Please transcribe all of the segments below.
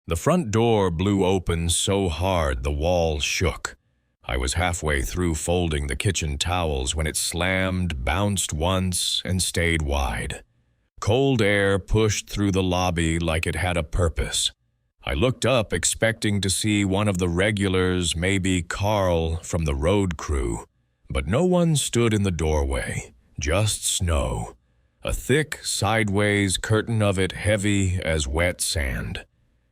The front door blew open so hard the walls shook. I was halfway through folding the kitchen towels when it slammed, bounced once, and stayed wide. Cold air pushed through the lobby like it had a purpose. I looked up expecting to see one of the regulars, maybe Carl from the road crew, but no one stood in the doorway, just snow. A thick, sideways curtain of it heavy as wet sand,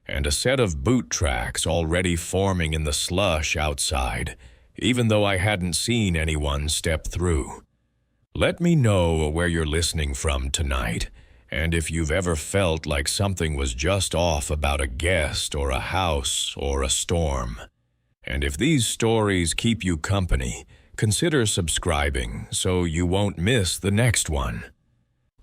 and a set of boot tracks already forming in the slush outside, even though I hadn't seen anyone step through. Let me know where you're listening from tonight, and if you've ever felt like something was just off about a guest or a house or a storm. And if these stories keep you company, consider subscribing so you won't miss the next one.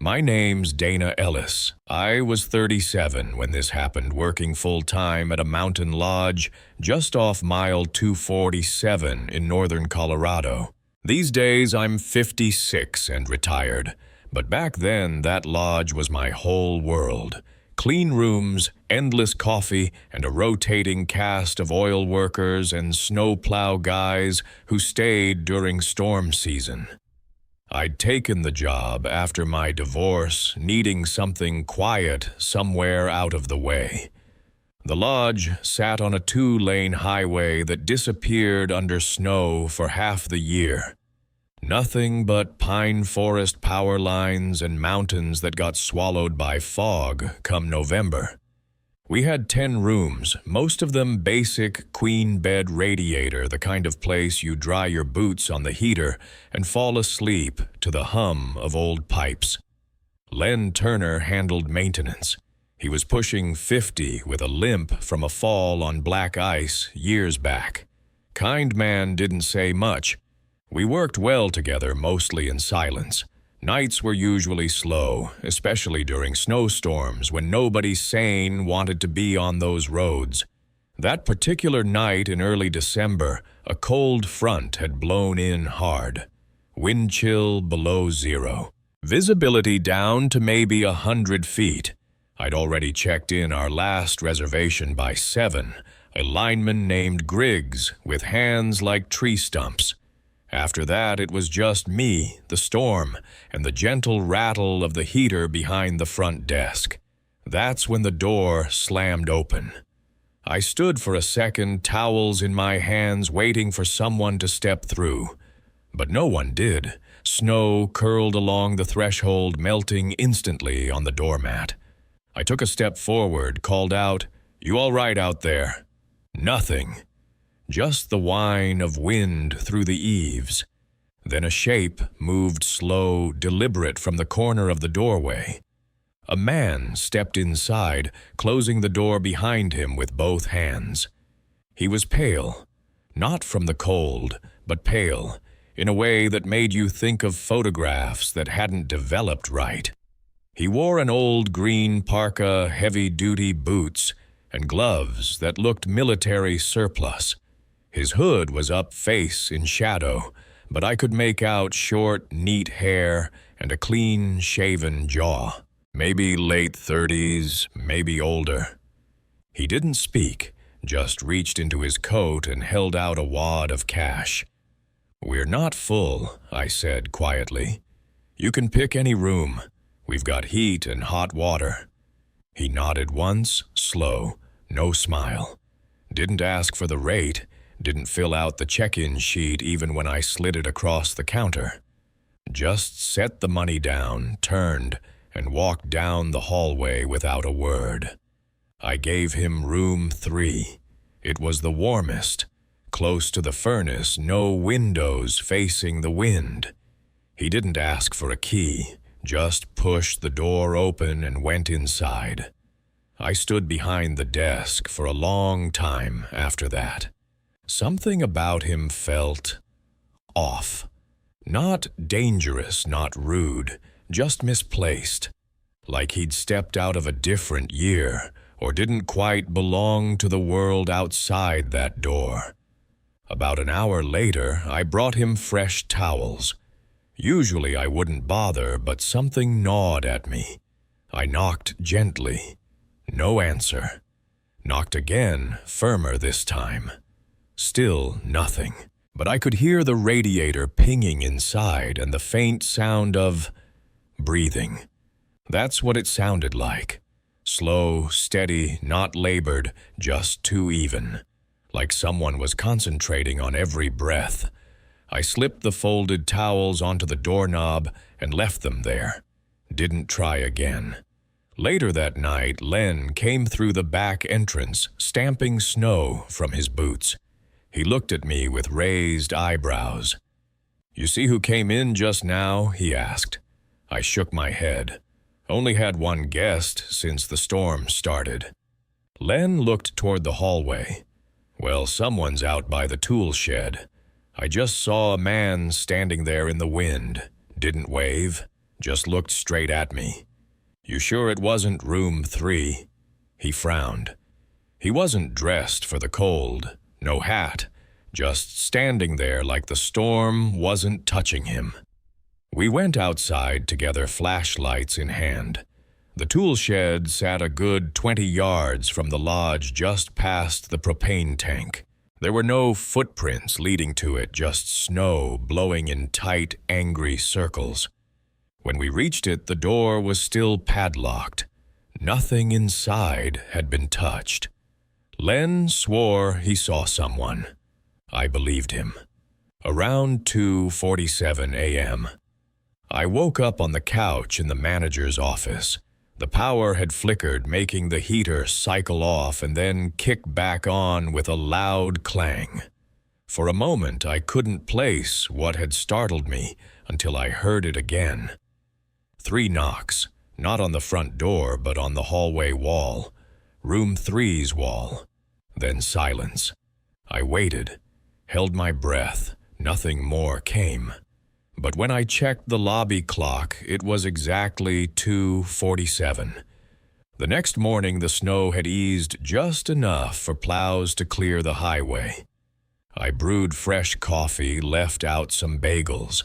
My name's Dana Ellis. I was 37 when this happened, working full-time at a mountain lodge just off mile 247 in northern Colorado. These days I'm 56 and retired, but back then that lodge was my whole world. Clean rooms, endless coffee, and a rotating cast of oil workers and snowplow guys who stayed during storm season. I'd taken the job after my divorce, needing something quiet somewhere out of the way. The lodge sat on a 2-lane highway that disappeared under snow for half the year. Nothing but pine forest power lines and mountains that got swallowed by fog come November. We had 10 rooms, most of them basic queen bed radiator, the kind of place you dry your boots on the heater and fall asleep to the hum of old pipes. Len Turner handled maintenance. He was pushing 50 with a limp from a fall on black ice years back. Kind man didn't say much. We worked well together, mostly in silence. Nights were usually slow, especially during snowstorms when nobody sane wanted to be on those roads. That particular night in early December, a cold front had blown in hard. Wind chill below zero. Visibility down to maybe 100 feet. I'd already checked in our last reservation by 7, a lineman named Griggs with hands like tree stumps. After that, it was just me, the storm, and the gentle rattle of the heater behind the front desk. That's when the door slammed open. I stood for a second, towels in my hands, waiting for someone to step through. But no one did. Snow curled along the threshold, melting instantly on the doormat. I took a step forward, called out, "You all right out there?" Nothing. Just the whine of wind through the eaves. Then a shape moved slow, deliberate from the corner of the doorway. A man stepped inside, closing the door behind him with both hands. He was pale, not from the cold, but pale, in a way that made you think of photographs that hadn't developed right. He wore an old green parka, heavy-duty boots, and gloves that looked military surplus. His hood was up face in shadow, but I could make out short, neat hair and a clean-shaven jaw. Maybe late 30s, maybe older. He didn't speak, just reached into his coat and held out a wad of cash. "We're not full," I said quietly. "You can pick any room. We've got heat and hot water." He nodded once, slow, no smile. Didn't ask for the rate. Didn't fill out the check-in sheet even when I slid it across the counter. Just set the money down, turned, and walked down the hallway without a word. I gave him room 3. It was the warmest. Close to the furnace, no windows facing the wind. He didn't ask for a key, just pushed the door open and went inside. I stood behind the desk for a long time after that. Something about him felt off. Not dangerous, not rude, just misplaced. Like he'd stepped out of a different year, or didn't quite belong to the world outside that door. About an hour later, I brought him fresh towels. Usually I wouldn't bother, but something gnawed at me. I knocked gently. No answer. Knocked again, firmer this time. Still nothing. But I could hear the radiator pinging inside and the faint sound of breathing. That's what it sounded like. Slow, steady, not labored, just too even. Like someone was concentrating on every breath. I slipped the folded towels onto the doorknob and left them there. Didn't try again. Later that night, Len came through the back entrance, stamping snow from his boots. He looked at me with raised eyebrows. "You see who came in just now?" he asked. I shook my head. Only had one guest since the storm started. Len looked toward the hallway. "Well, someone's out by the tool shed. I just saw a man standing there in the wind. Didn't wave, just looked straight at me. You sure it wasn't room 3? He frowned. He wasn't dressed for the cold, no hat, just standing there like the storm wasn't touching him. We went outside together, flashlights in hand. The tool shed sat a good 20 yards from the lodge just past the propane tank. There were no footprints leading to it, just snow blowing in tight, angry circles. When we reached it, the door was still padlocked. Nothing inside had been touched. Len swore he saw someone. I believed him. Around 2:47 a.m. I woke up on the couch in the manager's office. The power had flickered, making the heater cycle off and then kick back on with a loud clang. For a moment, I couldn't place what had startled me until I heard it again. 3 knocks, not on the front door, but on the hallway wall, room 3's wall. Then silence. I waited, held my breath. Nothing more came. But when I checked the lobby clock, it was exactly 2:47. The next morning, the snow had eased just enough for plows to clear the highway. I brewed fresh coffee, left out some bagels.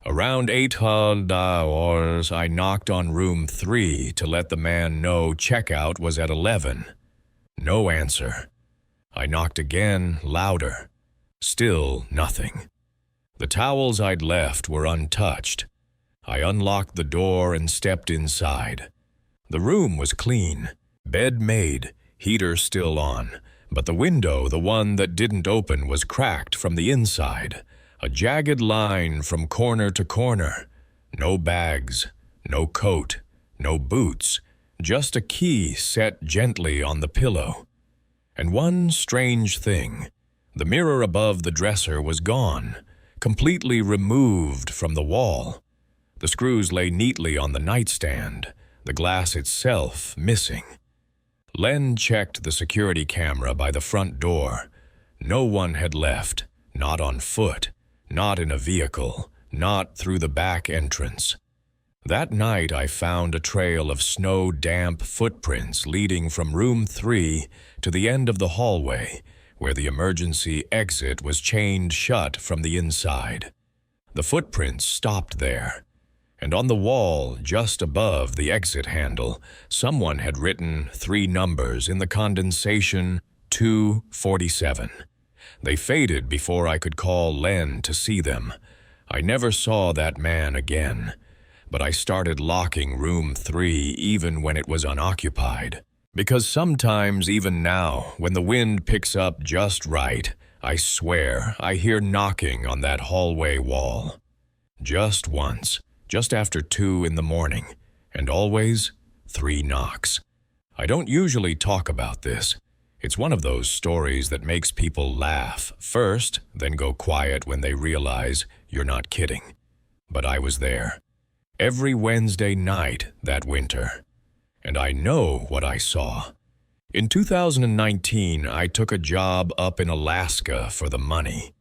Around 8 hours, I knocked on room 3 to let the man know checkout was at 11. No answer. I knocked again, louder. Still nothing. The towels I'd left were untouched. I unlocked the door and stepped inside. The room was clean, bed made, heater still on, but the window, the one that didn't open, was cracked from the inside, a jagged line from corner to corner. No bags, no coat, no boots, just a key set gently on the pillow. And one strange thing, the mirror above the dresser was gone, completely removed from the wall. The screws lay neatly on the nightstand, the glass itself missing. Len checked the security camera by the front door. No one had left, not on foot, not in a vehicle, not through the back entrance. That night I found a trail of snow-damp footprints leading from room 3 to the end of the hallway, where the emergency exit was chained shut from the inside. The footprints stopped there, and on the wall just above the exit handle, someone had written 3 numbers in the condensation, 2:47. They faded before I could call Len to see them. I never saw that man again, but I started locking room 3 even when it was unoccupied. Because sometimes, even now, when the wind picks up just right, I swear I hear knocking on that hallway wall. Just once, just after 2 in the morning, and always 3 knocks. I don't usually talk about this. It's one of those stories that makes people laugh first, then go quiet when they realize you're not kidding. But I was there, every Wednesday night that winter. And I know what I saw. In 2019, I took a job up in Alaska for the money.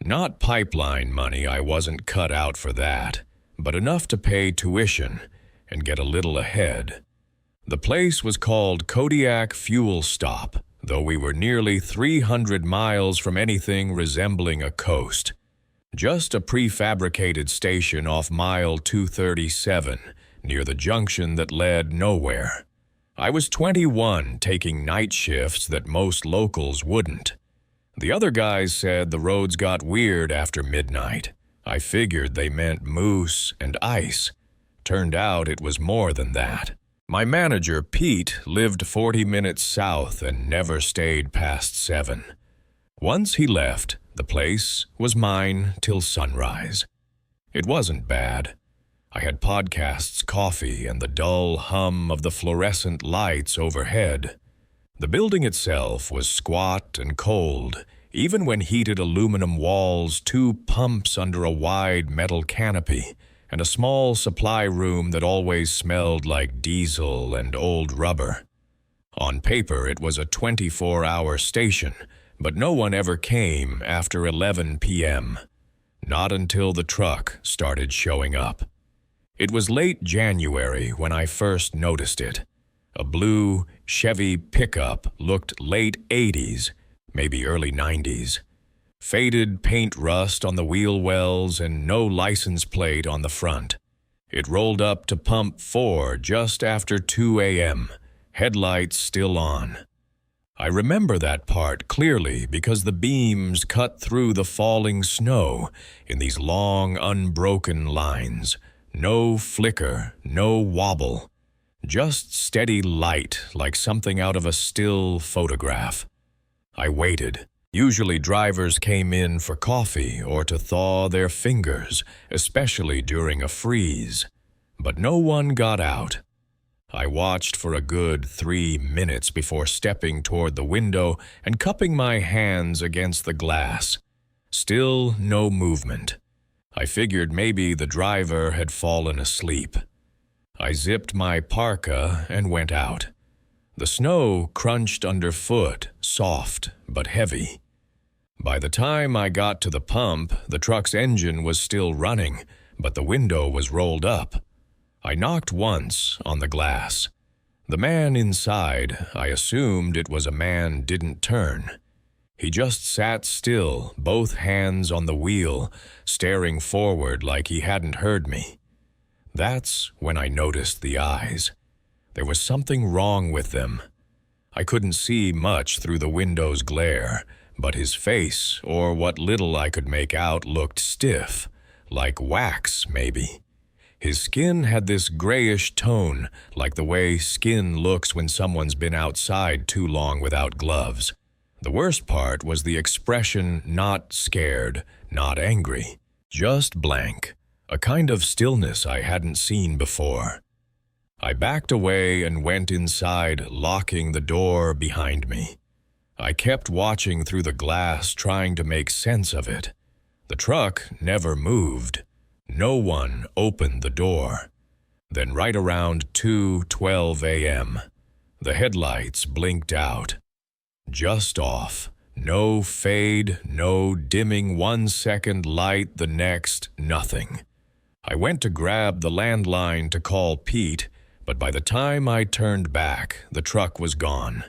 Not pipeline money, I wasn't cut out for that, but enough to pay tuition and get a little ahead. The place was called Kodiak Fuel Stop, though we were nearly 300 miles from anything resembling a coast. Just a prefabricated station off mile 237, near the junction that led nowhere. I was 21, taking night shifts that most locals wouldn't. The other guys said the roads got weird after midnight. I figured they meant moose and ice. Turned out it was more than that. My manager, Pete, lived 40 minutes south and never stayed past 7. Once he left, the place was mine till sunrise. It wasn't bad. I had podcasts, coffee, and the dull hum of the fluorescent lights overhead. The building itself was squat and cold, even when heated aluminum walls, 2 pumps under a wide metal canopy, and a small supply room that always smelled like diesel and old rubber. On paper, it was a 24-hour station, but no one ever came after 11 p.m. Not until the truck started showing up. It was late January when I first noticed it. A blue Chevy pickup looked late 80s, maybe early 90s. Faded paint rust on the wheel wells and no license plate on the front. It rolled up to pump 4 just after 2 a.m., headlights still on. I remember that part clearly because the beams cut through the falling snow in these long, unbroken lines. No flicker, no wobble. Just steady light like something out of a still photograph. I waited. Usually drivers came in for coffee or to thaw their fingers, especially during a freeze. But no one got out. I watched for a good 3 minutes before stepping toward the window and cupping my hands against the glass. Still no movement. I figured maybe the driver had fallen asleep. I zipped my parka and went out. The snow crunched underfoot, soft but heavy. By the time I got to the pump, the truck's engine was still running, but the window was rolled up. I knocked once on the glass. The man inside, I assumed it was a man, didn't turn. He just sat still, both hands on the wheel, staring forward like he hadn't heard me. That's when I noticed the eyes. There was something wrong with them. I couldn't see much through the window's glare, but his face, or what little I could make out, looked stiff, like wax, maybe. His skin had this grayish tone, like the way skin looks when someone's been outside too long without gloves. The worst part was the expression not scared, not angry, just blank, a kind of stillness I hadn't seen before. I backed away and went inside, locking the door behind me. I kept watching through the glass, trying to make sense of it. The truck never moved. No one opened the door. Then right around 2:12 a.m., the headlights blinked out. Just off. No fade, no dimming 1 second light, the next, nothing. I went to grab the landline to call Pete, but by the time I turned back, the truck was gone.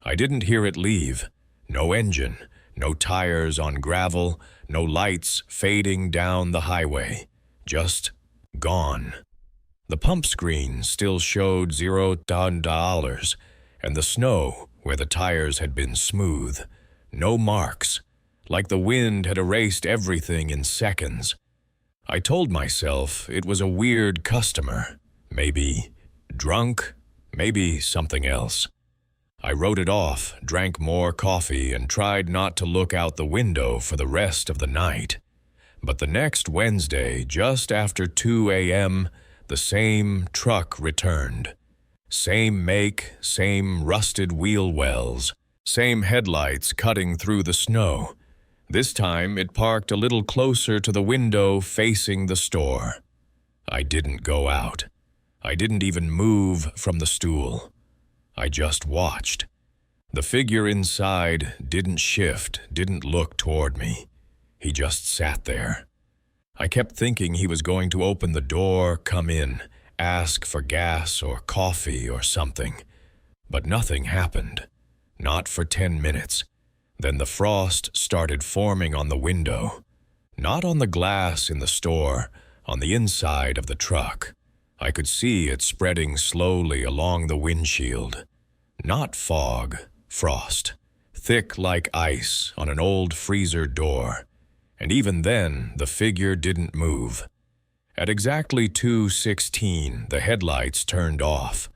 I didn't hear it leave. No engine, no tires on gravel, no lights fading down the highway. Just gone. The pump screen still showed $0, and the snow, where the tires had been smooth. No marks, like the wind had erased everything in seconds. I told myself it was a weird customer. Maybe drunk, maybe something else. I wrote it off, drank more coffee, and tried not to look out the window for the rest of the night. But the next Wednesday, just after 2 a.m., the same truck returned. Same make, same rusted wheel wells, same headlights cutting through the snow. This time it parked a little closer to the window facing the store. I didn't go out. I didn't even move from the stool. I just watched. The figure inside didn't shift, didn't look toward me. He just sat there. I kept thinking he was going to open the door, come in, ask for gas or coffee or something. But nothing happened. Not for 10 minutes. Then the frost started forming on the window. Not on the glass in the store, on the inside of the truck. I could see it spreading slowly along the windshield. Not fog, frost, thick like ice on an old freezer door. And even then, the figure didn't move. At exactly 2:16, the headlights turned off.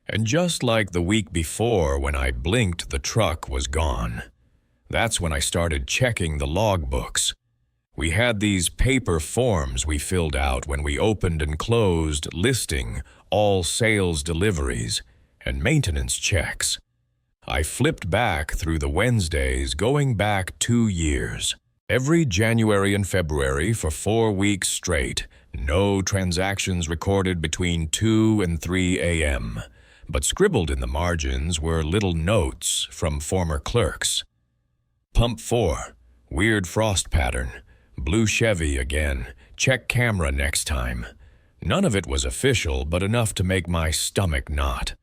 And just like the week before when I blinked, the truck was gone. That's when I started checking the logbooks. We had these paper forms we filled out when we opened and closed, listing all sales deliveries and maintenance checks. I flipped back through the Wednesdays, going back 2 years. Every January and February for 4 weeks straight, no transactions recorded between 2 and 3 a.m., but scribbled in the margins were little notes from former clerks. Pump 4, weird frost pattern, blue Chevy again, check camera next time. None of it was official, but enough to make my stomach knot.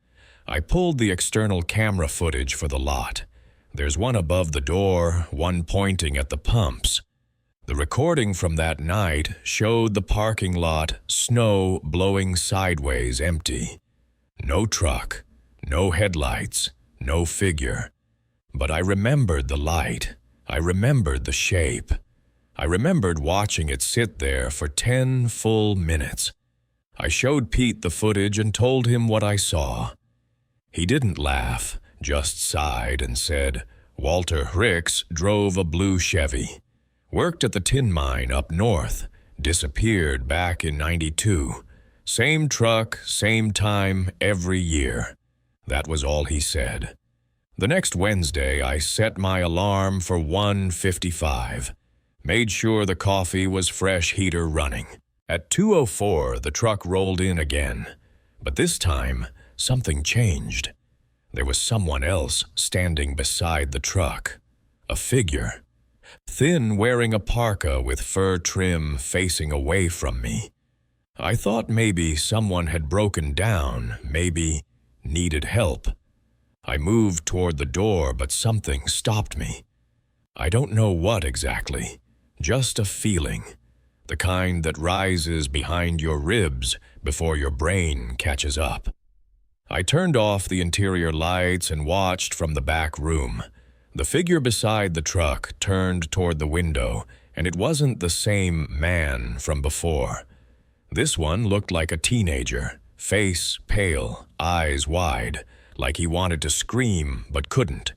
I pulled the external camera footage for the lot. There's one above the door, one pointing at the pumps. The recording from that night showed the parking lot, snow blowing sideways, empty. No truck, no headlights, no figure. But I remembered the light. I remembered the shape. I remembered watching it sit there for 10 full minutes. I showed Pete the footage and told him what I saw. He didn't laugh, just sighed and said, Walter Ricks drove a blue Chevy. Worked at the tin mine up north. Disappeared back in '92. Same truck, same time, every year. That was all he said. The next Wednesday, I set my alarm for 1:55. Made sure the coffee was fresh, heater running. At 2:04, the truck rolled in again. But this time, something changed. There was someone else standing beside the truck. A figure. Thin, wearing a parka with fur trim, facing away from me. I thought maybe someone had broken down, maybe needed help. I moved toward the door, but something stopped me. I don't know what exactly, just a feeling, the kind that rises behind your ribs before your brain catches up. I turned off the interior lights and watched from the back room. The figure beside the truck turned toward the window, and it wasn't the same man from before. This one looked like a teenager, face pale, eyes wide, like he wanted to scream but couldn't.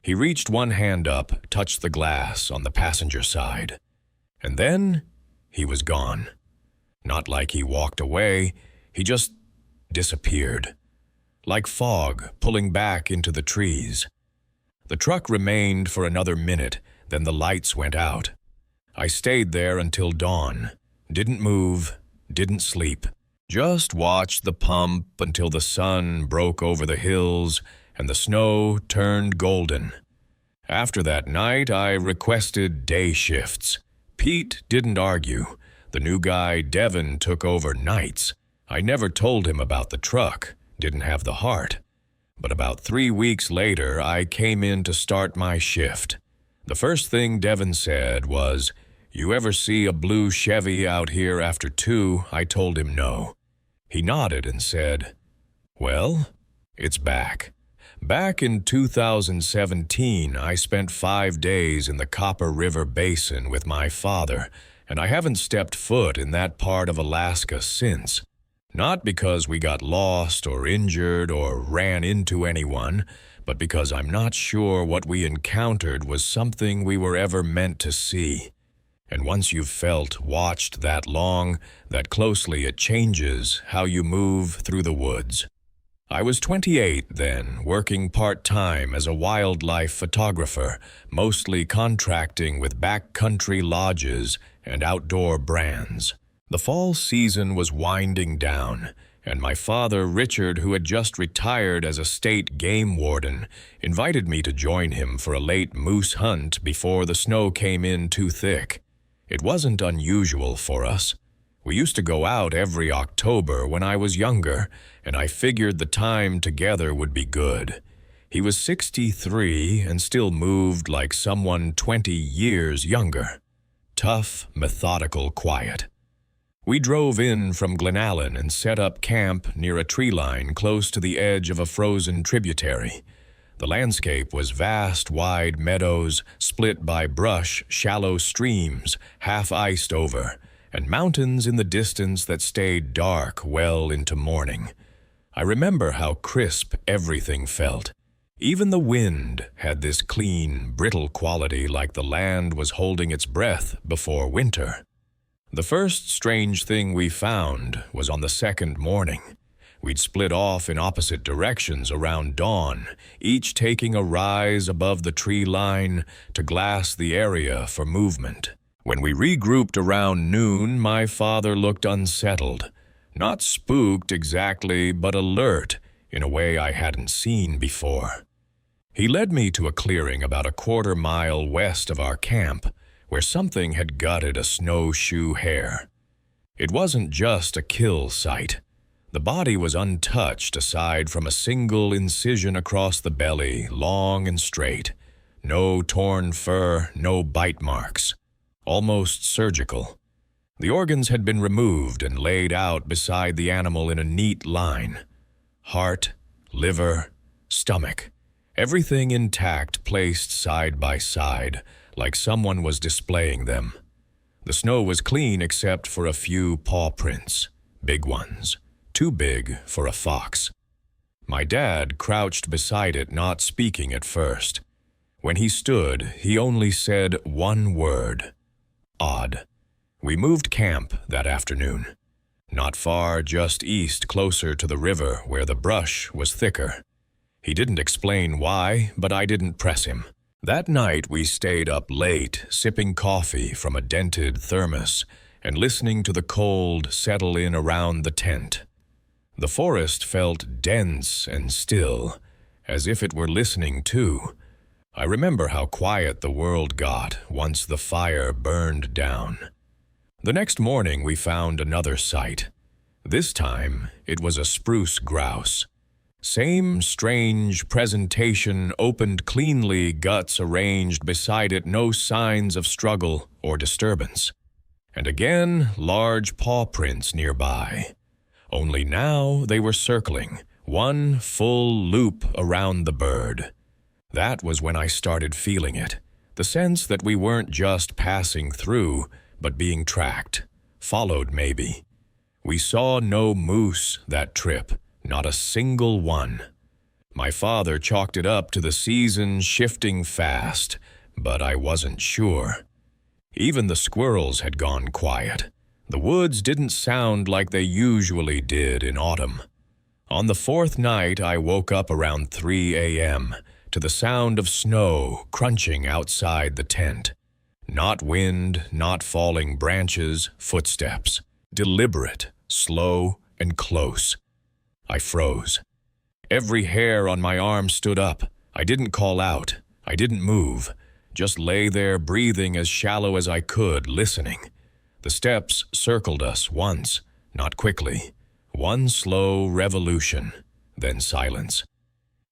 He reached one hand up, touched the glass on the passenger side. And then he was gone. Not like he walked away, he just disappeared. Like fog pulling back into the trees. The truck remained for another minute, then the lights went out. I stayed there until dawn. Didn't move, didn't sleep. Just watched the pump until the sun broke over the hills and the snow turned golden. After that night, I requested day shifts. Pete didn't argue. The new guy, Devin, took over nights. I never told him about the truck. Didn't have the heart. But about 3 weeks later, I came in to start my shift. The first thing Devin said was, "You ever see a blue Chevy out here after 2?" I told him no. He nodded and said, "Well, it's back." Back in 2017, I spent 5 days in the Copper River Basin with my father, and I haven't stepped foot in that part of Alaska since. Not because we got lost or injured or ran into anyone, but because I'm not sure what we encountered was something we were ever meant to see. And once you've felt, watched that long, that closely, it changes how you move through the woods. I was 28 then, working part-time as a wildlife photographer, mostly contracting with backcountry lodges and outdoor brands. The fall season was winding down, and my father, Richard, who had just retired as a state game warden, invited me to join him for a late moose hunt before the snow came in too thick. It wasn't unusual for us. We used to go out every October when I was younger, and I figured the time together would be good. He was 63 and still moved like someone 20 years younger. Tough, methodical, quiet. We drove in from Glenallen and set up camp near a tree line close to the edge of a frozen tributary. The landscape was vast, wide meadows split by brush, shallow streams, half iced over, and mountains in the distance that stayed dark well into morning. I remember how crisp everything felt. Even the wind had this clean, brittle quality, like the land was holding its breath before winter. The first strange thing we found was on the second morning. We'd split off in opposite directions around dawn, each taking a rise above the tree line to glass the area for movement. When we regrouped around noon, my father looked unsettled. Not spooked exactly, but alert in a way I hadn't seen before. He led me to a clearing about a quarter-mile west of our camp, where something had gutted a snowshoe hare. It wasn't just a kill site. The body was untouched aside from a single incision across the belly, long and straight. No torn fur, no bite marks. Almost surgical. The organs had been removed and laid out beside the animal in a neat line. Heart, liver, stomach, everything intact, placed side by side, like someone was displaying them. The snow was clean except for a few paw prints, big ones, too big for a fox. My dad crouched beside it, not speaking at first. When he stood, he only said one word: odd. We moved camp that afternoon. Not far, just east, closer to the river where the brush was thicker. He didn't explain why, but I didn't press him. That night we stayed up late, sipping coffee from a dented thermos and listening to the cold settle in around the tent. The forest felt dense and still, as if it were listening too. I remember how quiet the world got once the fire burned down. The next morning we found another site. This time it was a spruce grouse. Same strange presentation, opened cleanly, guts arranged beside it, no signs of struggle or disturbance. And again, large paw prints nearby. Only now they were circling, one full loop around the bird. That was when I started feeling it, the sense that we weren't just passing through, but being tracked, followed maybe. We saw no moose that trip, not a single one. My father chalked it up to the season shifting fast, but I wasn't sure. Even the squirrels had gone quiet. The woods didn't sound like they usually did in autumn. On the fourth night, I woke up around 3 a.m. to the sound of snow crunching outside the tent. Not wind, not falling branches, footsteps. Deliberate, slow, and close. I froze. Every hair on my arm stood up. I didn't call out. I didn't move. Just lay there breathing as shallow as I could, listening. The steps circled us once, not quickly. One slow revolution, then silence.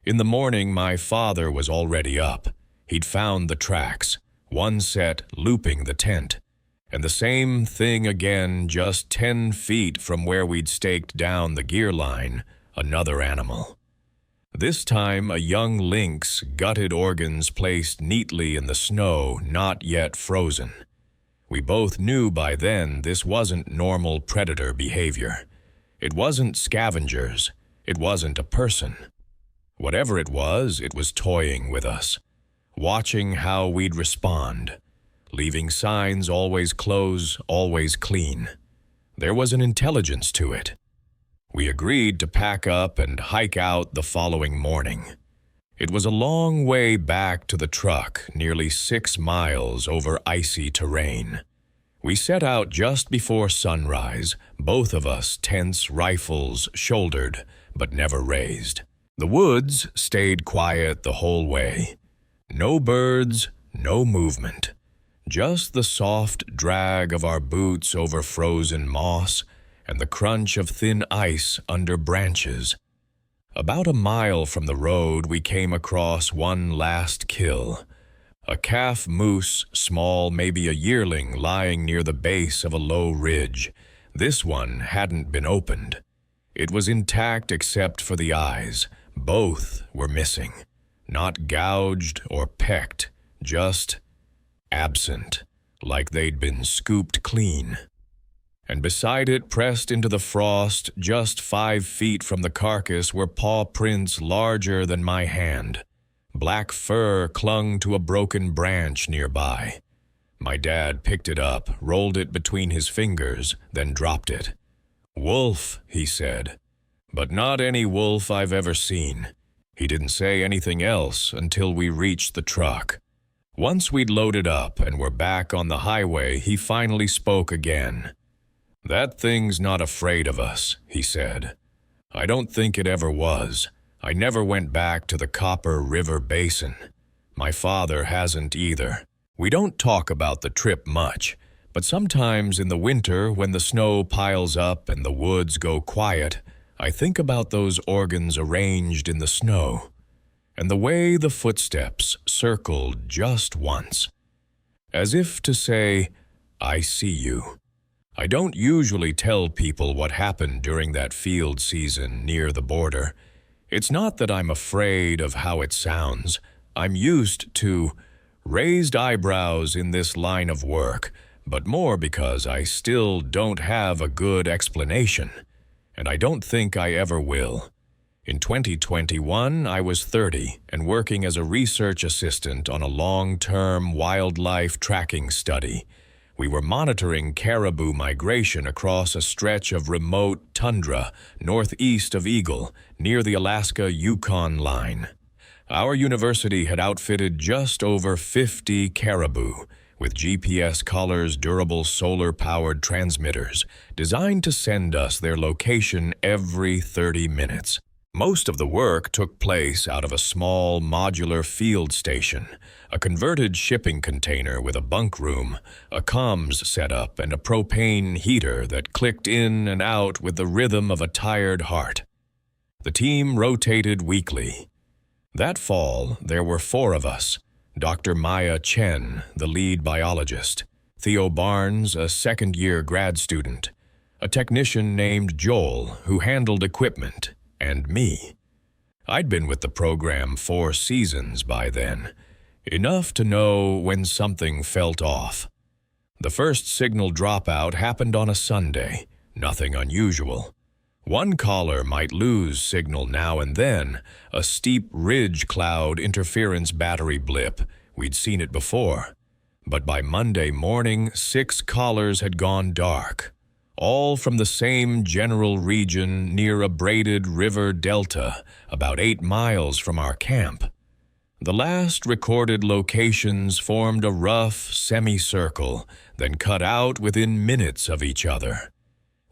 In the morning, my father was already up. He'd found the tracks, one set looping the tent. And the same thing again, just 10 feet from where we'd staked down the gear line, another animal. This time a young lynx, gutted organs placed neatly in the snow, not yet frozen. We both knew by then this wasn't normal predator behavior. It wasn't scavengers. It wasn't a person. Whatever it was toying with us, watching how we'd respond. Leaving signs always close, always clean. There was an intelligence to it. We agreed to pack up and hike out the following morning. It was a long way back to the truck, nearly 6 miles over icy terrain. We set out just before sunrise, both of us tents, rifles shouldered, but never raised. The woods stayed quiet the whole way. No birds, no movement. Just the soft drag of our boots over frozen moss and the crunch of thin ice under branches. About a mile from the road, we came across one last kill. A calf moose, small, maybe a yearling, lying near the base of a low ridge, This one hadn't been opened. It was intact except for the eyes. Both were missing. Not gouged or pecked, just absent, like they'd been scooped clean. And beside it, pressed into the frost, just 5 feet from the carcass, were paw prints larger than my hand. Black fur clung to a broken branch nearby. My dad picked it up, rolled it between his fingers, then dropped it. "Wolf," he said, "but not any wolf I've ever seen." He didn't say anything else until we reached the truck. Once we'd loaded up and were back on the highway, he finally spoke again. "That thing's not afraid of us," he said. "I don't think it ever was. I never went back to the Copper River Basin. My father hasn't either. We don't talk about the trip much, but sometimes in the winter when the snow piles up and the woods go quiet, I think about those organs arranged in the snow, and the way the footsteps circled just once, as if to say, 'I see you.' I don't usually tell people what happened during that field season near the border. It's not that I'm afraid of how it sounds. I'm used to raised eyebrows in this line of work, but more because I still don't have a good explanation, and I don't think I ever will. In 2021, I was 30 and working as a research assistant on a long-term wildlife tracking study. We were monitoring caribou migration across a stretch of remote tundra northeast of Eagle, near the Alaska-Yukon line. Our university had outfitted just over 50 caribou with GPS collars, durable solar-powered transmitters designed to send us their location every 30 minutes. Most of the work took place out of a small modular field station, a converted shipping container with a bunk room, a comms setup, and a propane heater that clicked in and out with the rhythm of a tired heart. The team rotated weekly. That fall, there were 4 of us: Dr. Maya Chen, the lead biologist, Theo Barnes, a second-year grad student, a technician named Joel who handled equipment, and me. I'd been with the program 4 seasons by then, enough to know when something felt off. The first signal dropout happened on a Sunday, nothing unusual. One caller might lose signal now and then, a steep ridge cloud interference battery blip. We'd seen it before. But by Monday morning, 6 callers had gone dark, all from the same general region near a braided river delta, about 8 miles from our camp. The last recorded locations formed a rough semicircle, then cut out within minutes of each other.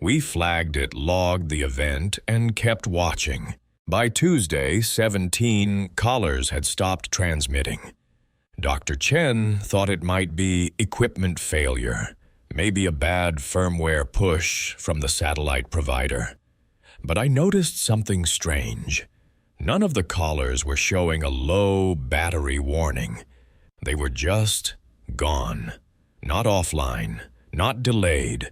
We flagged it, logged the event, and kept watching. By Tuesday, 17 callers had stopped transmitting. Dr. Chen thought it might be equipment failure, maybe a bad firmware push from the satellite provider. But I noticed something strange. None of the callers were showing a low battery warning. They were just gone. Not offline, not delayed.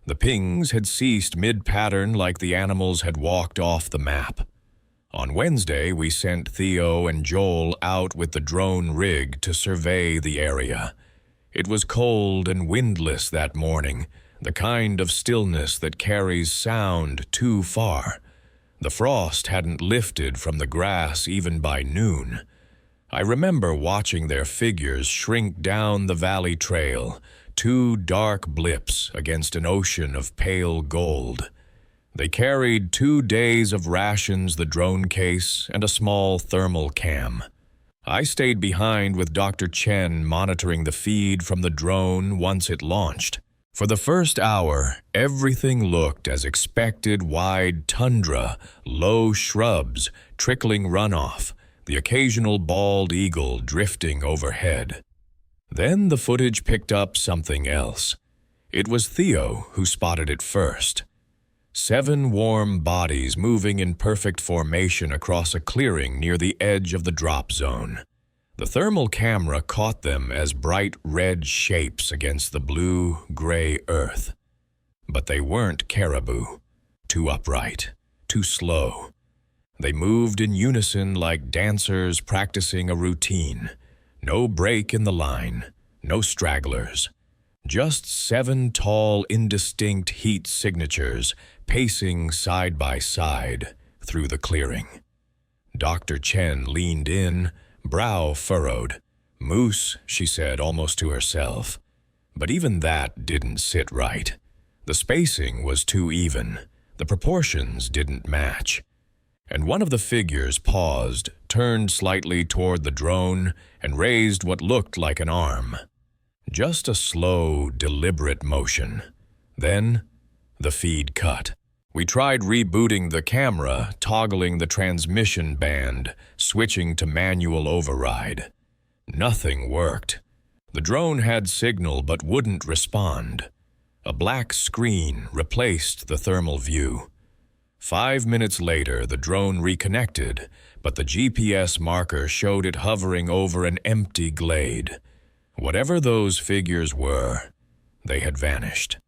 The pings had ceased mid-pattern like the animals had walked off the map. On Wednesday, we sent Theo and Joel out with the drone rig to survey the area. It was cold and windless that morning, the kind of stillness that carries sound too far. The frost hadn't lifted from the grass even by noon. I remember watching their figures shrink down the valley trail, 2 dark blips against an ocean of pale gold. They carried 2 days of rations, the drone case, and a small thermal cam. I stayed behind with Dr. Chen monitoring the feed from the drone once it launched. For the first hour, everything looked as expected: wide tundra, low shrubs, trickling runoff, the occasional bald eagle drifting overhead. Then the footage picked up something else. It was Theo who spotted it first. 7 warm bodies moving in perfect formation across a clearing near the edge of the drop zone. The thermal camera caught them as bright red shapes against the blue-gray earth. But they weren't caribou. Too upright, too slow. They moved in unison like dancers practicing a routine. No break in the line, no stragglers. Just 7 tall, indistinct heat signatures pacing side by side through the clearing. Dr. Chen leaned in, brow furrowed. "Moose," she said almost to herself. But even that didn't sit right. The spacing was too even. The proportions didn't match. And one of the figures paused, turned slightly toward the drone, and raised what looked like an arm. Just a slow, deliberate motion. Then, the feed cut. We tried rebooting the camera, toggling the transmission band, switching to manual override. Nothing worked. The drone had signal but wouldn't respond. A black screen replaced the thermal view. 5 minutes later, the drone reconnected, but the GPS marker showed it hovering over an empty glade. Whatever those figures were, they had vanished.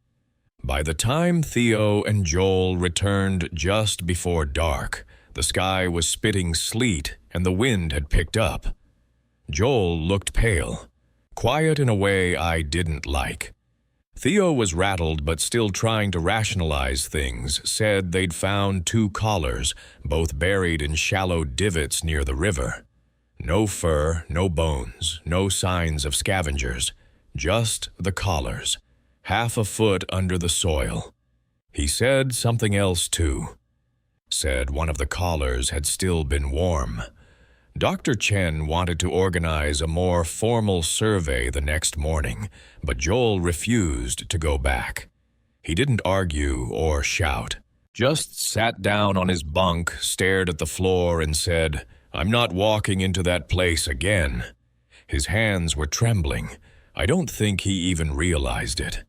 By the time Theo and Joel returned just before dark, the sky was spitting sleet and the wind had picked up. Joel looked pale, quiet in a way I didn't like. Theo was rattled but still trying to rationalize things, said they'd found 2 collars, both buried in shallow divots near the river. No fur, no bones, no signs of scavengers, just the collars, half a foot under the soil. He said something else too. Said one of the collars had still been warm. Dr. Chen wanted to organize a more formal survey the next morning, but Joel refused to go back. He didn't argue or shout, just sat down on his bunk, stared at the floor, and said, "I'm not walking into that place again." His hands were trembling. I don't think he even realized it.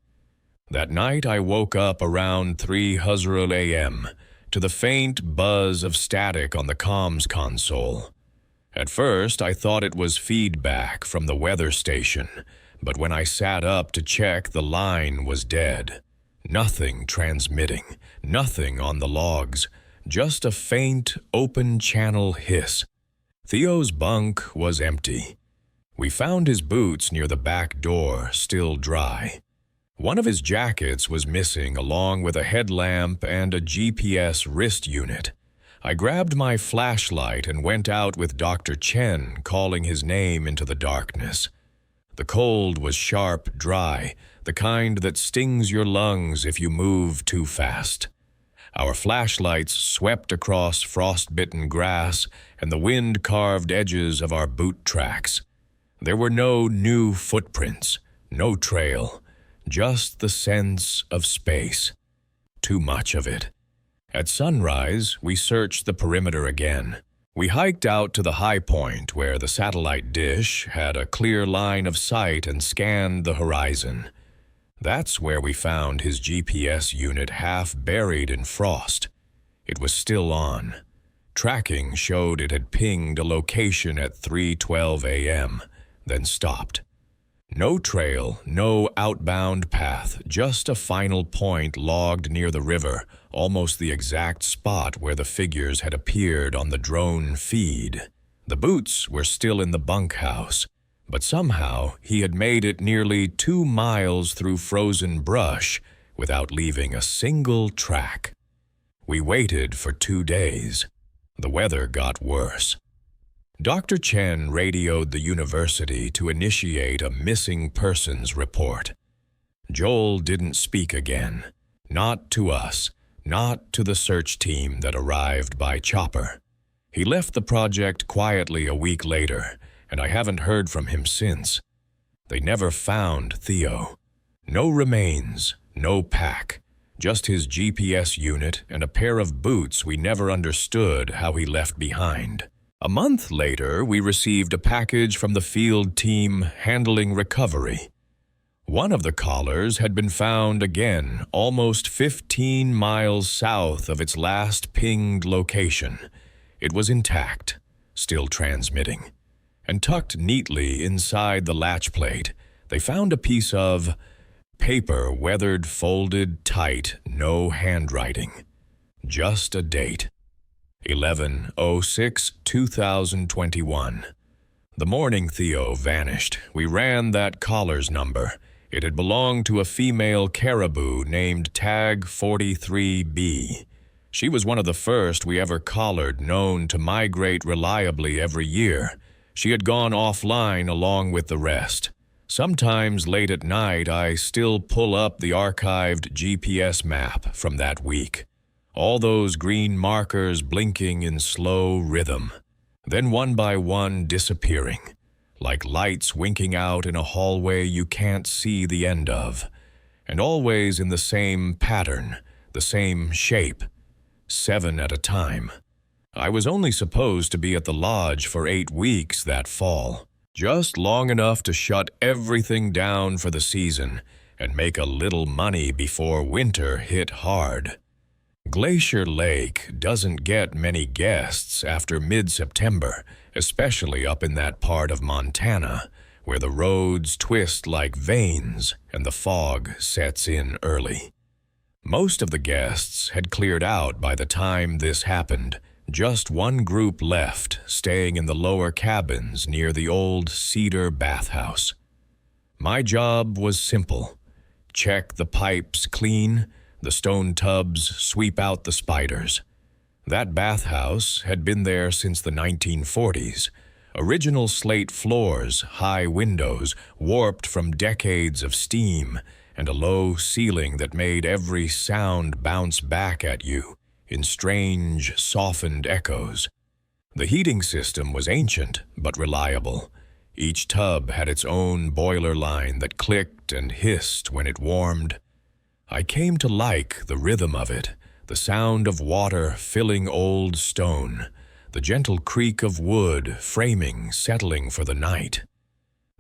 That night I woke up around 3:00 a.m. to the faint buzz of static on the comms console. At first, I thought it was feedback from the weather station, but when I sat up to check, the line was dead. Nothing transmitting, nothing on the logs, just a faint, open-channel hiss. Theo's bunk was empty. We found his boots near the back door, still dry. One of his jackets was missing, along with a headlamp and a GPS wrist unit. I grabbed my flashlight and went out with Dr. Chen, calling his name into the darkness. The cold was sharp, dry, the kind that stings your lungs if you move too fast. Our flashlights swept across frost-bitten grass and the wind-carved edges of our boot tracks. There were no new footprints, no trail, just the sense of space. Too much of it. At sunrise, we searched the perimeter again. We hiked out to the high point where the satellite dish had a clear line of sight and scanned the horizon. That's where we found his GPS unit half buried in frost. It was still on. Tracking showed it had pinged a location at 3:12 a.m., then stopped. No trail, no outbound path, just a final point logged near the river, almost the exact spot where the figures had appeared on the drone feed. The boots were still in the bunkhouse, but somehow he had made it nearly 2 miles through frozen brush without leaving a single track. We waited for 2 days. The weather got worse. Dr. Chen radioed the university to initiate a missing persons report. Joel didn't speak again. Not to us, not to the search team that arrived by chopper. He left the project quietly a week later, and I haven't heard from him since. They never found Theo. No remains, no pack, just his GPS unit and a pair of boots we never understood how he left behind. A month later, we received a package from the field team handling recovery. One of the collars had been found again, almost 15 miles south of its last pinged location. It was intact, still transmitting. And tucked neatly inside the latch plate, they found a piece of Paper weathered, folded tight, no handwriting. Just a date. 11/06/2021. The morning Theo vanished. We ran that collar's number. It had belonged to a female caribou named Tag 43B. She was one of the first we ever collared known to migrate reliably every year. She had gone offline along with the rest. Sometimes late at night, I still pull up the archived GPS map from that week. All those green markers blinking in slow rhythm, then one by one disappearing, like lights winking out in a hallway you can't see the end of, and always in the same pattern, the same shape, 7 at a time. I was only supposed to be at the lodge for 8 weeks that fall, just long enough to shut everything down for the season and make a little money before winter hit hard. Glacier Lake doesn't get many guests after mid-September, especially up in that part of Montana, where the roads twist like veins and the fog sets in early. Most of the guests had cleared out by the time this happened. Just one group left, staying in the lower cabins near the old cedar bathhouse. My job was simple. Check the pipes clean, the stone tubs sweep out the spiders. That bathhouse had been there since the 1940s. Original slate floors, high windows, warped from decades of steam, and a low ceiling that made every sound bounce back at you in strange, softened echoes. The heating system was ancient but reliable. Each tub had its own boiler line that clicked and hissed when it warmed. I came to like the rhythm of it, the sound of water filling old stone, the gentle creak of wood framing, settling for the night.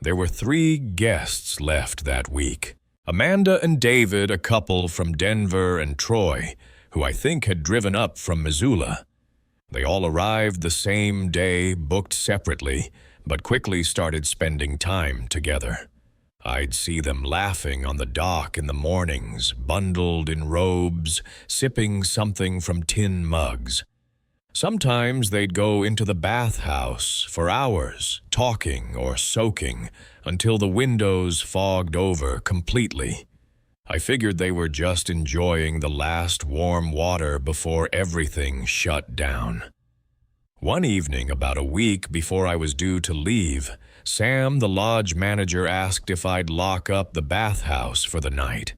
There were 3 guests left that week. Amanda and David, a couple from Denver and Troy, who I think had driven up from Missoula. They all arrived the same day, booked separately, but quickly started spending time together. I'd see them laughing on the dock in the mornings, bundled in robes, sipping something from tin mugs. Sometimes they'd go into the bathhouse for hours, talking or soaking, until the windows fogged over completely. I figured they were just enjoying the last warm water before everything shut down. One evening, about a week before I was due to leave, Sam, the lodge manager, asked if I'd lock up the bathhouse for the night.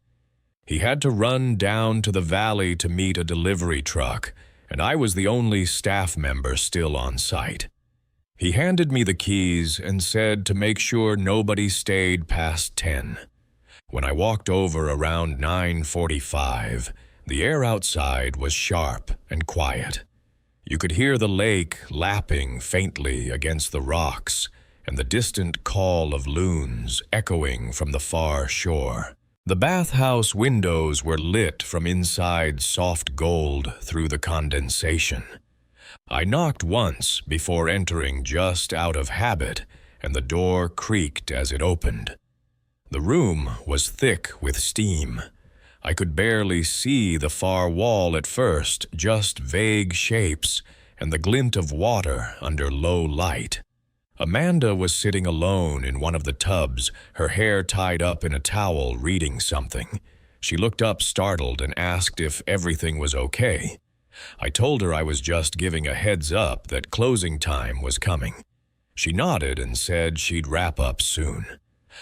He had to run down to the valley to meet a delivery truck, and I was the only staff member still on site. He handed me the keys and said to make sure nobody stayed past 10. When I walked over around 9:45, the air outside was sharp and quiet. You could hear the lake lapping faintly against the rocks and the distant call of loons echoing from the far shore. The bathhouse windows were lit from inside soft gold through the condensation. I knocked once before entering just out of habit, and the door creaked as it opened. The room was thick with steam. I could barely see the far wall at first, just vague shapes and the glint of water under low light. Amanda was sitting alone in one of the tubs, her hair tied up in a towel, reading something. She looked up startled and asked if everything was okay. I told her I was just giving a heads up that closing time was coming. She nodded and said she'd wrap up soon.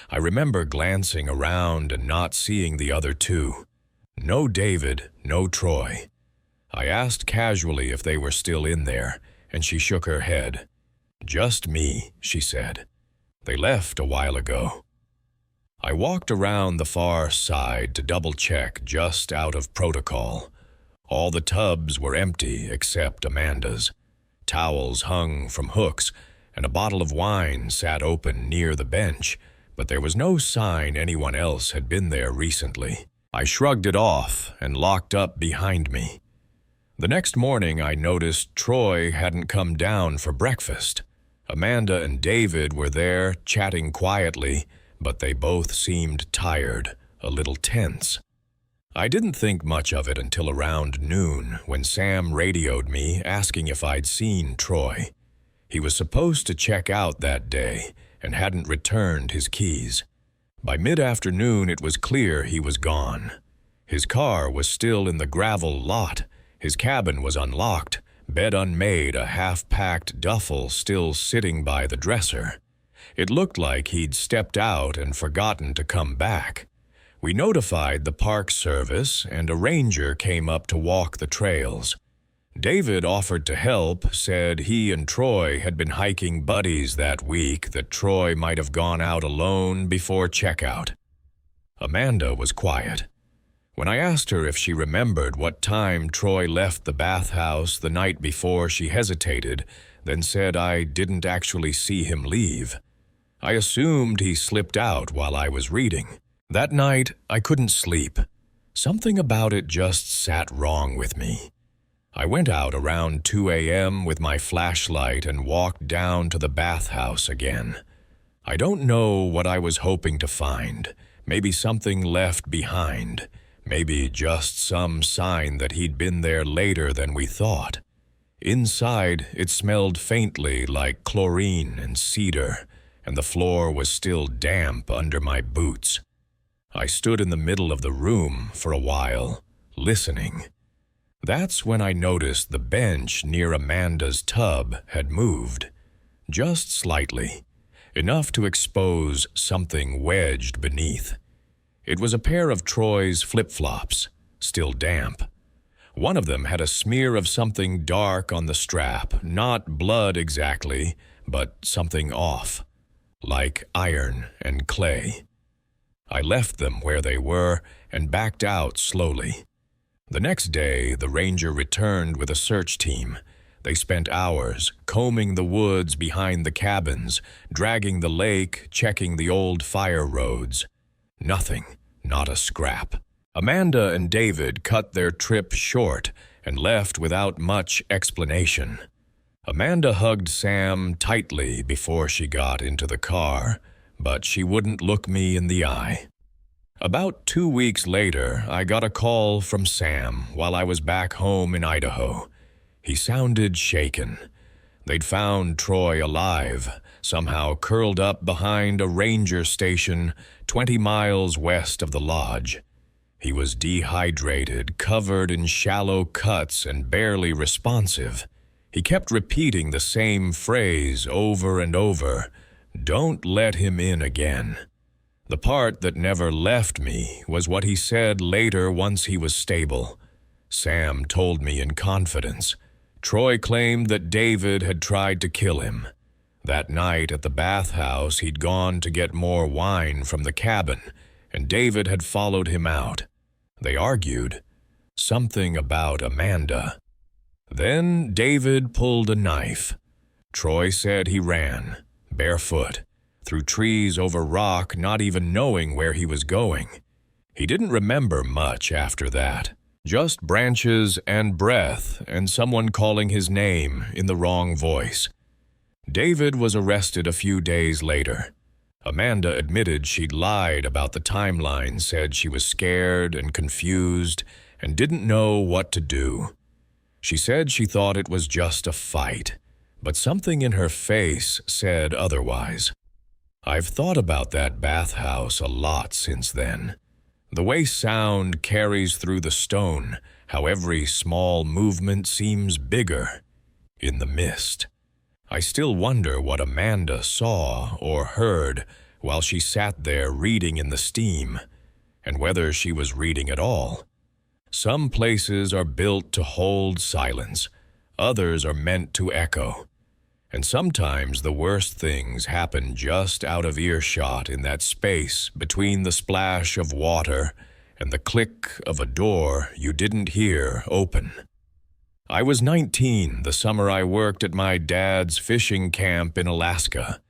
I remember glancing around and not seeing the other 2. No David, no Troy. I asked casually if they were still in there, and she shook her head. "Just me," she said. "They left a while ago." I walked around the far side to double-check just out of protocol. All the tubs were empty except Amanda's. Towels hung from hooks, and a bottle of wine sat open near the bench, but there was no sign anyone else had been there recently. I shrugged it off and locked up behind me. The next morning I noticed Troy hadn't come down for breakfast. Amanda and David were there, chatting quietly, but they both seemed tired, a little tense. I didn't think much of it until around noon when Sam radioed me asking if I'd seen Troy. He was supposed to check out that day and hadn't returned his keys. By mid-afternoon, it was clear he was gone. His car was still in the gravel lot. His cabin was unlocked, bed unmade, a half-packed duffel still sitting by the dresser. It looked like he'd stepped out and forgotten to come back. We notified the park service, and a ranger came up to walk the trails. David offered to help, said he and Troy had been hiking buddies that week, that Troy might have gone out alone before checkout. Amanda was quiet. When I asked her if she remembered what time Troy left the bathhouse the night before, she hesitated, then said I didn't actually see him leave. I assumed he slipped out while I was reading. That night, I couldn't sleep. Something about it just sat wrong with me. I went out around 2 a.m. with my flashlight and walked down to the bathhouse again. I don't know what I was hoping to find. Maybe something left behind. Maybe just some sign that he'd been there later than we thought. Inside, it smelled faintly like chlorine and cedar, and the floor was still damp under my boots. I stood in the middle of the room for a while, listening. That's when I noticed the bench near Amanda's tub had moved, just slightly, enough to expose something wedged beneath. It was a pair of Troy's flip-flops, still damp. One of them had a smear of something dark on the strap, not blood exactly, but something off, like iron and clay. I left them where they were and backed out slowly. The next day, the ranger returned with a search team. They spent hours combing the woods behind the cabins, dragging the lake, checking the old fire roads. Nothing, not a scrap. Amanda and David cut their trip short and left without much explanation. Amanda hugged Sam tightly before she got into the car, but she wouldn't look me in the eye. About 2 weeks later, I got a call from Sam while I was back home in Idaho. He sounded shaken. They'd found Troy alive, somehow curled up behind a ranger station 20 miles west of the lodge. He was dehydrated, covered in shallow cuts, and barely responsive. He kept repeating the same phrase over and over, "Don't let him in again." The part that never left me was what he said later once he was stable. Sam told me in confidence. Troy claimed that David had tried to kill him. That night at the bathhouse, he'd gone to get more wine from the cabin, and David had followed him out. They argued. Something about Amanda. Then David pulled a knife. Troy said he ran, barefoot, through trees over rock, not even knowing where he was going. He didn't remember much after that. Just branches and breath and someone calling his name in the wrong voice. David was arrested a few days later. Amanda admitted she'd lied about the timeline, said she was scared and confused and didn't know what to do. She said she thought it was just a fight, but something in her face said otherwise. I've thought about that bathhouse a lot since then. The way sound carries through the stone, how every small movement seems bigger in the mist. I still wonder what Amanda saw or heard while she sat there reading in the steam, and whether she was reading at all. Some places are built to hold silence, others are meant to echo. And sometimes the worst things happen just out of earshot, in that space between the splash of water and the click of a door you didn't hear open. I was 19 the summer I worked at my dad's fishing camp in Alaska.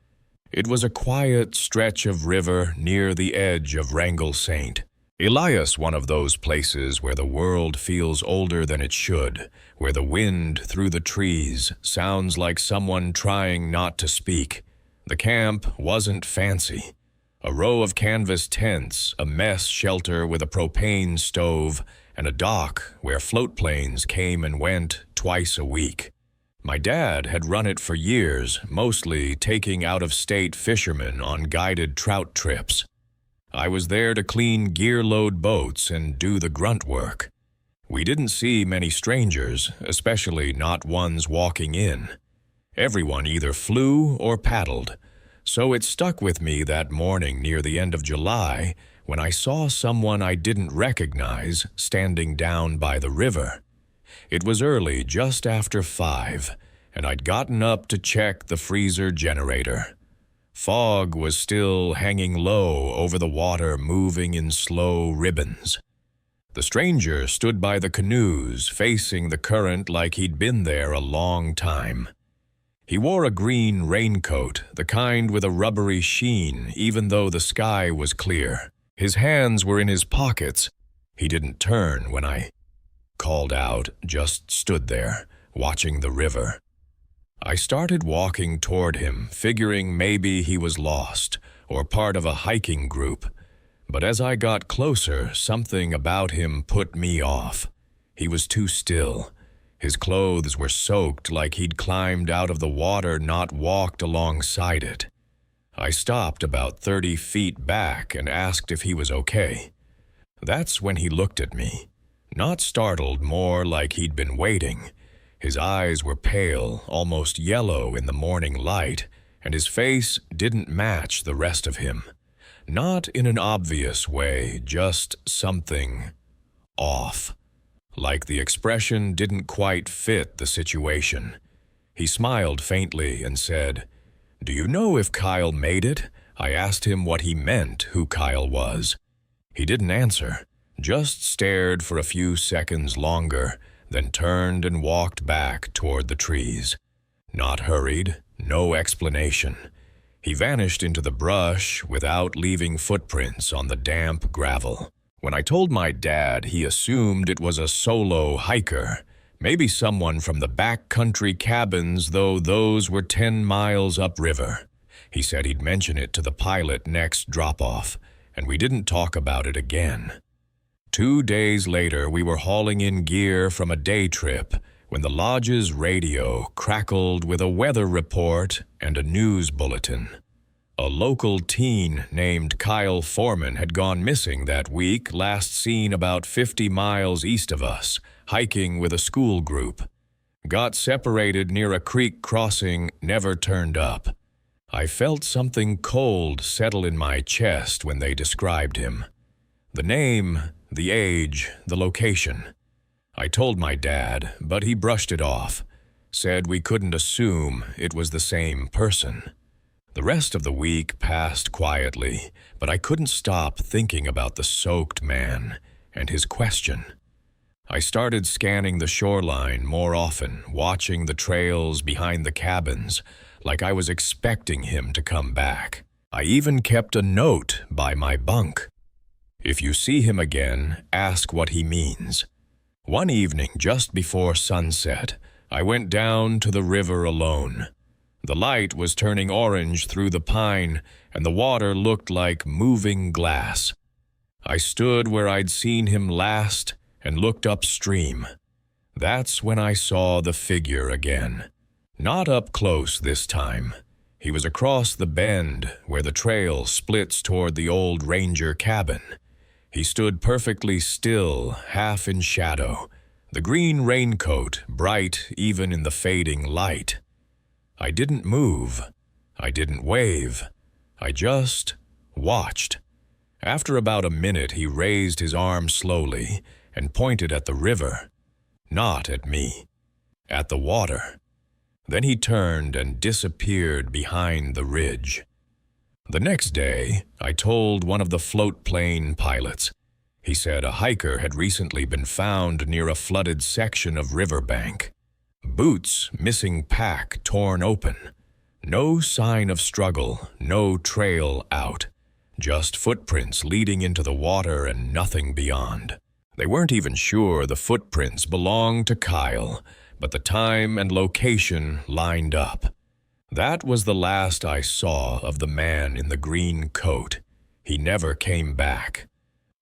It was a quiet stretch of river near the edge of Wrangell St. Elias, one of those places where the world feels older than it should, where the wind through the trees sounds like someone trying not to speak. The camp wasn't fancy. A row of canvas tents, a mess shelter with a propane stove, and a dock where float planes came and went twice a week. My dad had run it for years, mostly taking out-of-state fishermen on guided trout trips. I was there to clean gear-load boats and do the grunt work. We didn't see many strangers, especially not ones walking in. Everyone either flew or paddled, so it stuck with me that morning near the end of July when I saw someone I didn't recognize standing down by the river. It was early, just after 5, and I'd gotten up to check the freezer generator. Fog was still hanging low over the water, moving in slow ribbons. The stranger stood by the canoes, facing the current like he'd been there a long time. He wore a green raincoat, the kind with a rubbery sheen, even though the sky was clear. His hands were in his pockets. He didn't turn when I called out, just stood there, watching the river. I started walking toward him, figuring maybe he was lost or part of a hiking group. But as I got closer, something about him put me off. He was too still. His clothes were soaked like he'd climbed out of the water, not walked alongside it. I stopped about 30 feet back and asked if he was okay. That's when he looked at me. Not startled, more like he'd been waiting. His eyes were pale, almost yellow in the morning light, and his face didn't match the rest of him. Not in an obvious way, just something off. Like the expression didn't quite fit the situation. He smiled faintly and said, "Do you know if Kyle made it?" I asked him what he meant, who Kyle was. He didn't answer, just stared for a few seconds longer, then turned and walked back toward the trees. Not hurried, no explanation. He vanished into the brush without leaving footprints on the damp gravel. When I told my dad, he assumed it was a solo hiker, maybe someone from the backcountry cabins, though those were 10 miles upriver. He said he'd mention it to the pilot next drop-off, and we didn't talk about it again. 2 days later, we were hauling in gear from a day trip when the lodge's radio crackled with a weather report and a news bulletin. A local teen named Kyle Foreman had gone missing that week, last seen about 50 miles east of us, hiking with a school group. Got separated near a creek crossing, never turned up. I felt something cold settle in my chest when they described him. The name, the age, the location. I told my dad, but he brushed it off, said we couldn't assume it was the same person. The rest of the week passed quietly, but I couldn't stop thinking about the soaked man and his question. I started scanning the shoreline more often, watching the trails behind the cabins, like I was expecting him to come back. I even kept a note by my bunk. If you see him again, ask what he means. One evening, just before sunset, I went down to the river alone. The light was turning orange through the pine, and the water looked like moving glass. I stood where I'd seen him last and looked upstream. That's when I saw the figure again. Not up close this time. He was across the bend where the trail splits toward the old ranger cabin. He stood perfectly still, half in shadow, the green raincoat bright even in the fading light. I didn't move. I didn't wave. I just watched. After about a minute, he raised his arm slowly and pointed at the river. Not at me. At the water. Then he turned and disappeared behind the ridge. The next day, I told one of the float plane pilots. He said a hiker had recently been found near a flooded section of riverbank. Boots, missing pack torn open. No sign of struggle, no trail out. Just footprints leading into the water and nothing beyond. They weren't even sure the footprints belonged to Kyle, but the time and location lined up. That was the last I saw of the man in the green coat. He never came back.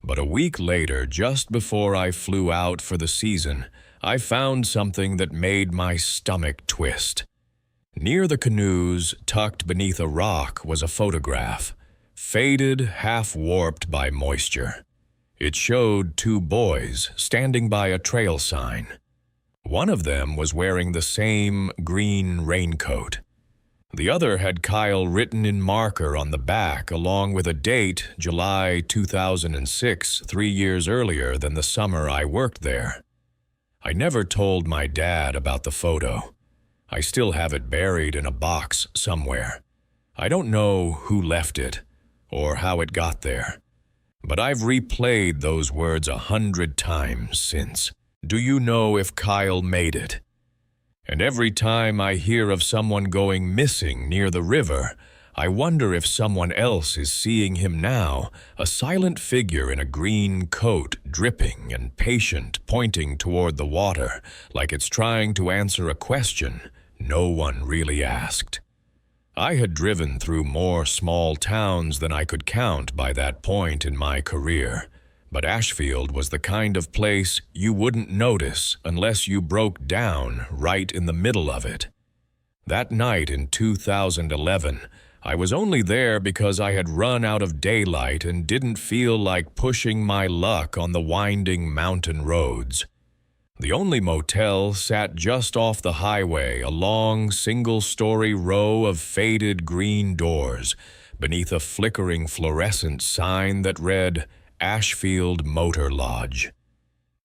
But a week later, just before I flew out for the season, I found something that made my stomach twist. Near the canoes, tucked beneath a rock, was a photograph, faded, half-warped by moisture. It showed two boys standing by a trail sign. One of them was wearing the same green raincoat. The other had Kyle written in marker on the back, along with a date, July 2006, 3 years earlier than the summer I worked there. I never told my dad about the photo. I still have it buried in a box somewhere. I don't know who left it or how it got there, but I've replayed those words 100 times since. Do you know if Kyle made it? And every time I hear of someone going missing near the river, I wonder if someone else is seeing him now, a silent figure in a green coat, dripping and patient, pointing toward the water, like it's trying to answer a question no one really asked. I had driven through more small towns than I could count by that point in my career, but Ashfield was the kind of place you wouldn't notice unless you broke down right in the middle of it. That night in 2011, I was only there because I had run out of daylight and didn't feel like pushing my luck on the winding mountain roads. The only motel sat just off the highway, a long, single-story row of faded green doors, beneath a flickering fluorescent sign that read, Ashfield Motor Lodge.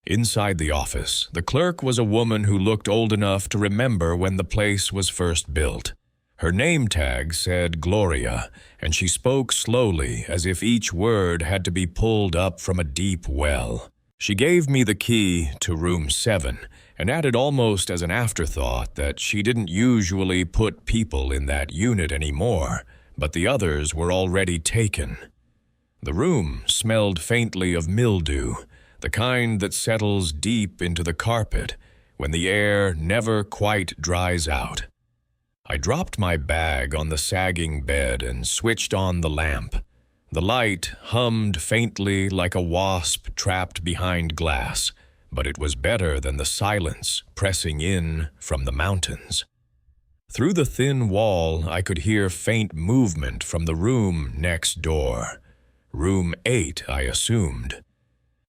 Inside the office, the clerk was a woman who looked old enough to remember when the place was first built. Her name tag said Gloria, and she spoke slowly, as if each word had to be pulled up from a deep well. She gave me the key to room 7, and added almost as an afterthought that she didn't usually put people in that unit anymore, but the others were already taken. The room smelled faintly of mildew, the kind that settles deep into the carpet when the air never quite dries out. I dropped my bag on the sagging bed and switched on the lamp. The light hummed faintly like a wasp trapped behind glass, but it was better than the silence pressing in from the mountains. Through the thin wall, I could hear faint movement from the room next door. Room 8, I assumed.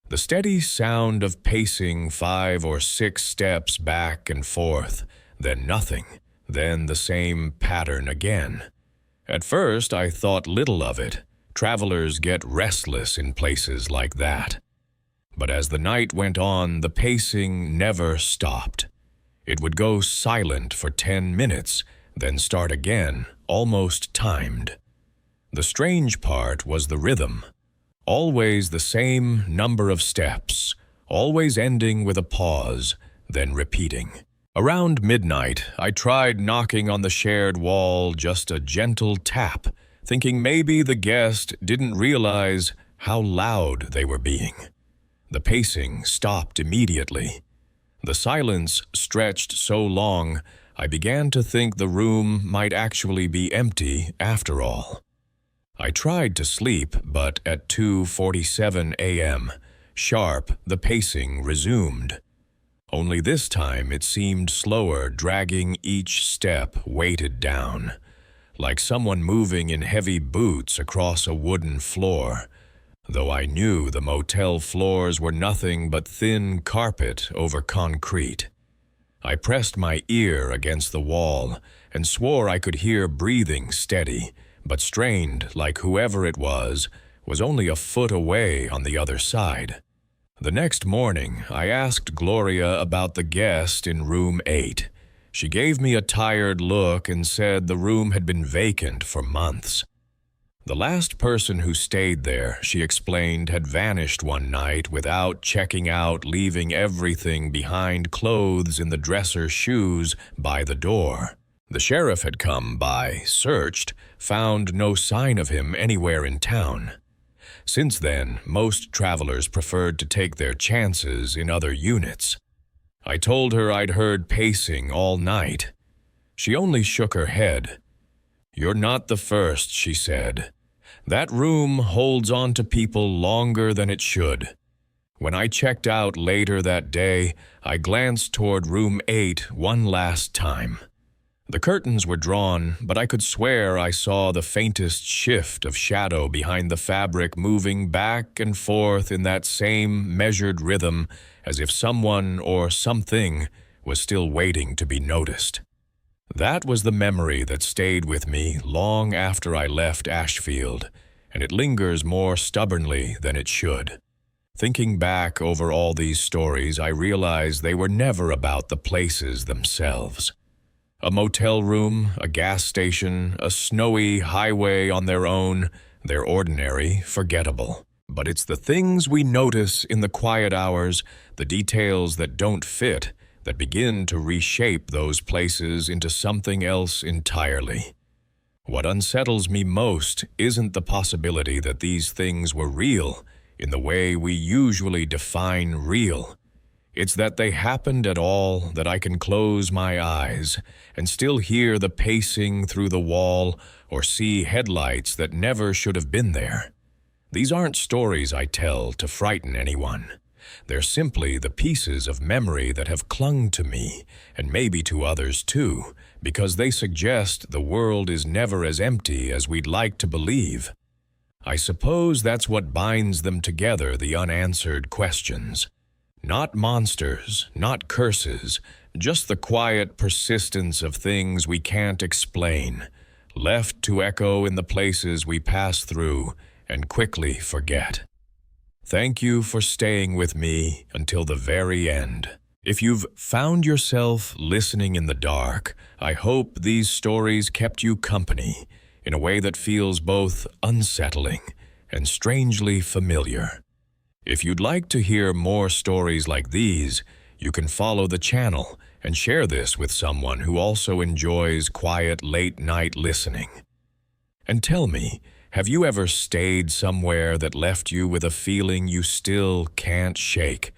The steady sound of pacing 5 or 6 steps back and forth, then nothing, then the same pattern again. At first, I thought little of it. Travelers get restless in places like that. But as the night went on, the pacing never stopped. It would go silent for 10 minutes, then start again, almost timed. The strange part was the rhythm. Always the same number of steps, always ending with a pause, then repeating. Around midnight, I tried knocking on the shared wall, just a gentle tap, thinking maybe the guest didn't realize how loud they were being. The pacing stopped immediately. The silence stretched so long, I began to think the room might actually be empty after all. I tried to sleep, but at 2:47 a.m., sharp, the pacing resumed. Only this time it seemed slower, dragging each step weighted down, like someone moving in heavy boots across a wooden floor, though I knew the motel floors were nothing but thin carpet over concrete. I pressed my ear against the wall and swore I could hear breathing steady, but strained like whoever it was only a foot away on the other side. The next morning, I asked Gloria about the guest in room 8. She gave me a tired look and said the room had been vacant for months. The last person who stayed there, she explained, had vanished one night without checking out, leaving everything behind, clothes in the dresser, shoes by the door. The sheriff had come by, searched, found no sign of him anywhere in town. Since then, most travelers preferred to take their chances in other units. I told her I'd heard pacing all night. She only shook her head. "You're not the first," she said. That room holds on to people longer than it should. When I checked out later that day, I glanced toward room 8 one last time. The curtains were drawn, but I could swear I saw the faintest shift of shadow behind the fabric moving back and forth in that same measured rhythm as if someone or something was still waiting to be noticed. That was the memory that stayed with me long after I left Ashfield, and it lingers more stubbornly than it should. Thinking back over all these stories, I realize they were never about the places themselves. A motel room, a gas station, a snowy highway on their own, they're ordinary, forgettable. But it's the things we notice in the quiet hours, the details that don't fit, that begin to reshape those places into something else entirely. What unsettles me most isn't the possibility that these things were real in the way we usually define real. It's that they happened at all, that I can close my eyes and still hear the pacing through the wall or see headlights that never should have been there. These aren't stories I tell to frighten anyone. They're simply the pieces of memory that have clung to me, and maybe to others too, because they suggest the world is never as empty as we'd like to believe. I suppose that's what binds them together, the unanswered questions. Not monsters, not curses, just the quiet persistence of things we can't explain, left to echo in the places we pass through and quickly forget. Thank you for staying with me until the very end. If you've found yourself listening in the dark, I hope these stories kept you company in a way that feels both unsettling and strangely familiar. If you'd like to hear more stories like these, you can follow the channel and share this with someone who also enjoys quiet late-night listening. And tell me, have you ever stayed somewhere that left you with a feeling you still can't shake?